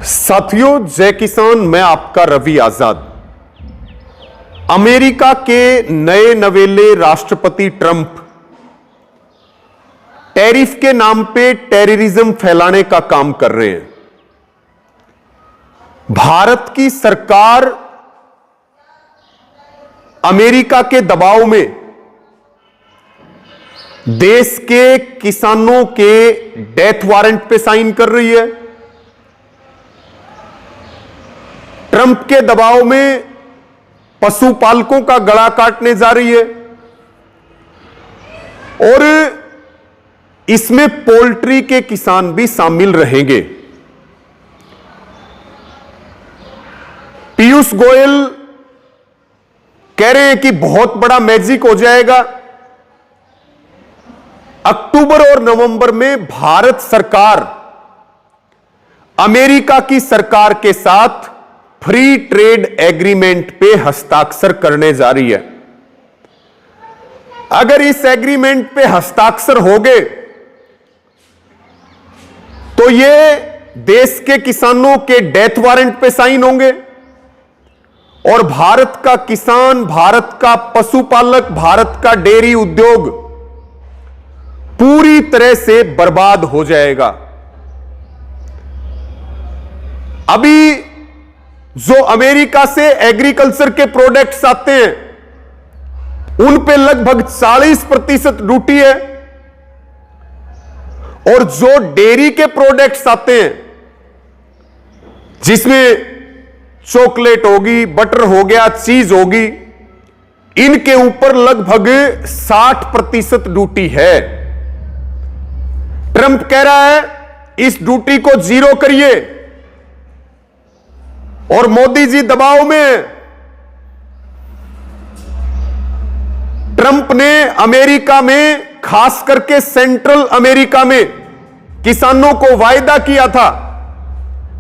साथियों, जय किसान। मैं आपका रवि आजाद। अमेरिका के नए नवेले राष्ट्रपति ट्रंप टैरिफ के नाम पे टेररिज्म फैलाने का काम कर रहे हैं। भारत की सरकार अमेरिका के दबाव में देश के किसानों के डेथ वारंट पे साइन कर रही है। ट्रंप के दबाव में पशुपालकों का गला काटने जा रही है और इसमें पोल्ट्री के किसान भी शामिल रहेंगे। पीयूष गोयल कह रहे हैं कि बहुत बड़ा मैजिक हो जाएगा। अक्टूबर और नवंबर में भारत सरकार अमेरिका की सरकार के साथ फ्री ट्रेड एग्रीमेंट पे हस्ताक्षर करने जा रही है। अगर इस एग्रीमेंट पे हस्ताक्षर हो गए तो ये देश के किसानों के डेथ वारंट पे साइन होंगे और भारत का किसान, भारत का पशुपालक, भारत का डेयरी उद्योग पूरी तरह से बर्बाद हो जाएगा। अभी जो अमेरिका से एग्रीकल्चर के प्रोडक्ट्स आते हैं उन पे लगभग 40% ड्यूटी है और जो डेयरी के प्रोडक्ट्स आते हैं जिसमें चॉकलेट होगी, बटर हो गया, चीज होगी, इनके ऊपर लगभग 60% ड्यूटी है। ट्रंप कह रहा है इस ड्यूटी को जीरो करिए और मोदी जी दबाव में ट्रंप ने अमेरिका में, खास करके सेंट्रल अमेरिका में किसानों को वायदा किया था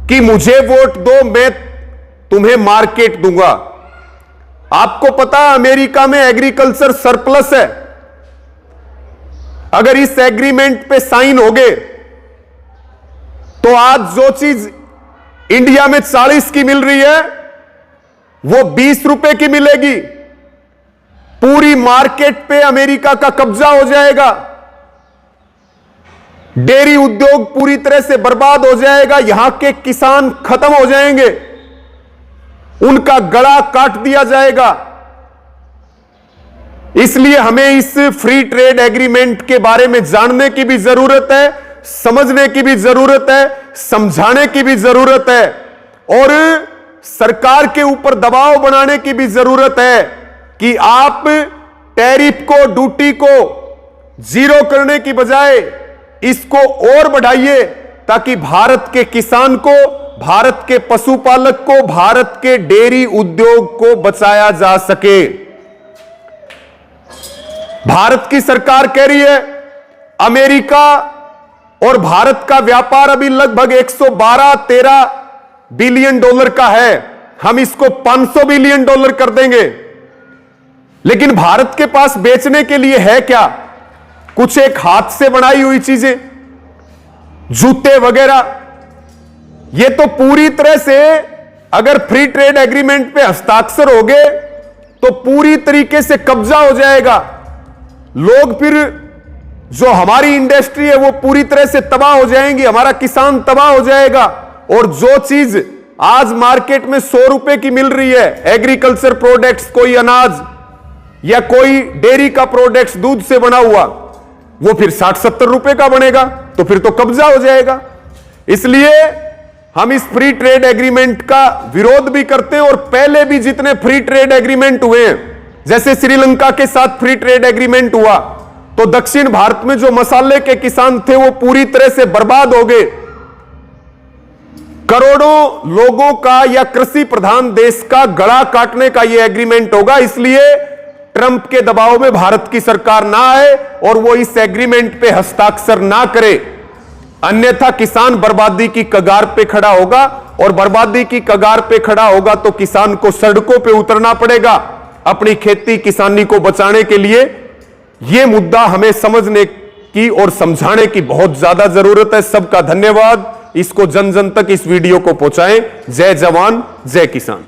कि मुझे वोट दो, मैं तुम्हें मार्केट दूंगा। आपको पता है अमेरिका में एग्रीकल्चर सरप्लस है। अगर इस एग्रीमेंट पे साइन हो गए तो आज जो चीज इंडिया में 40 की मिल रही है वो 20 रुपए की मिलेगी। पूरी मार्केट पे अमेरिका का कब्जा हो जाएगा। डेयरी उद्योग पूरी तरह से बर्बाद हो जाएगा। यहां के किसान खत्म हो जाएंगे, उनका गला काट दिया जाएगा। इसलिए हमें इस फ्री ट्रेड एग्रीमेंट के बारे में जानने की भी जरूरत है, समझने की भी जरूरत है, समझाने की भी जरूरत है और सरकार के ऊपर दबाव बनाने की भी जरूरत है कि आप टैरिफ को, ड्यूटी को जीरो करने की बजाय इसको और बढ़ाइए ताकि भारत के किसान को, भारत के पशुपालक को, भारत के डेयरी उद्योग को बचाया जा सके। भारत की सरकार कह रही है अमेरिका और भारत का व्यापार अभी लगभग 112-13 बिलियन डॉलर का है, हम इसको 500 बिलियन डॉलर कर देंगे। लेकिन भारत के पास बेचने के लिए है क्या? कुछ एक हाथ से बनाई हुई चीजें, जूते वगैरह। ये तो पूरी तरह से अगर फ्री ट्रेड एग्रीमेंट पे हस्ताक्षर हो गए तो पूरी तरीके से कब्जा हो जाएगा। लोग फिर जो हमारी इंडस्ट्री है वो पूरी तरह से तबाह हो जाएंगी, हमारा किसान तबाह हो जाएगा। और जो चीज आज मार्केट में 100 रुपए की मिल रही है, एग्रीकल्चर प्रोडक्ट्स, कोई अनाज या कोई डेयरी का प्रोडक्ट्स दूध से बना हुआ, वो फिर 60-70 रुपए का बनेगा, तो फिर तो कब्जा हो जाएगा। इसलिए हम इस फ्री ट्रेड एग्रीमेंट का विरोध भी करते हैं और पहले भी जितने फ्री ट्रेड एग्रीमेंट हुए हैं, जैसे श्रीलंका के साथ फ्री ट्रेड एग्रीमेंट हुआ तो दक्षिण भारत में जो मसाले के किसान थे वो पूरी तरह से बर्बाद हो गए। करोड़ों लोगों का या कृषि प्रधान देश का गला काटने का यह एग्रीमेंट होगा। इसलिए ट्रंप के दबाव में भारत की सरकार ना आए और वो इस एग्रीमेंट पे हस्ताक्षर ना करे, अन्यथा किसान बर्बादी की कगार पे खड़ा होगा और बर्बादी की कगार पे खड़ा होगा तो किसान को सड़कों पे उतरना पड़ेगा अपनी खेती किसानी को बचाने के लिए। यह मुद्दा हमें समझने की और समझाने की बहुत ज्यादा जरूरत है। सबका धन्यवाद। इसको जन जन तक इस वीडियो को पहुंचाएं। जय जवान जय किसान।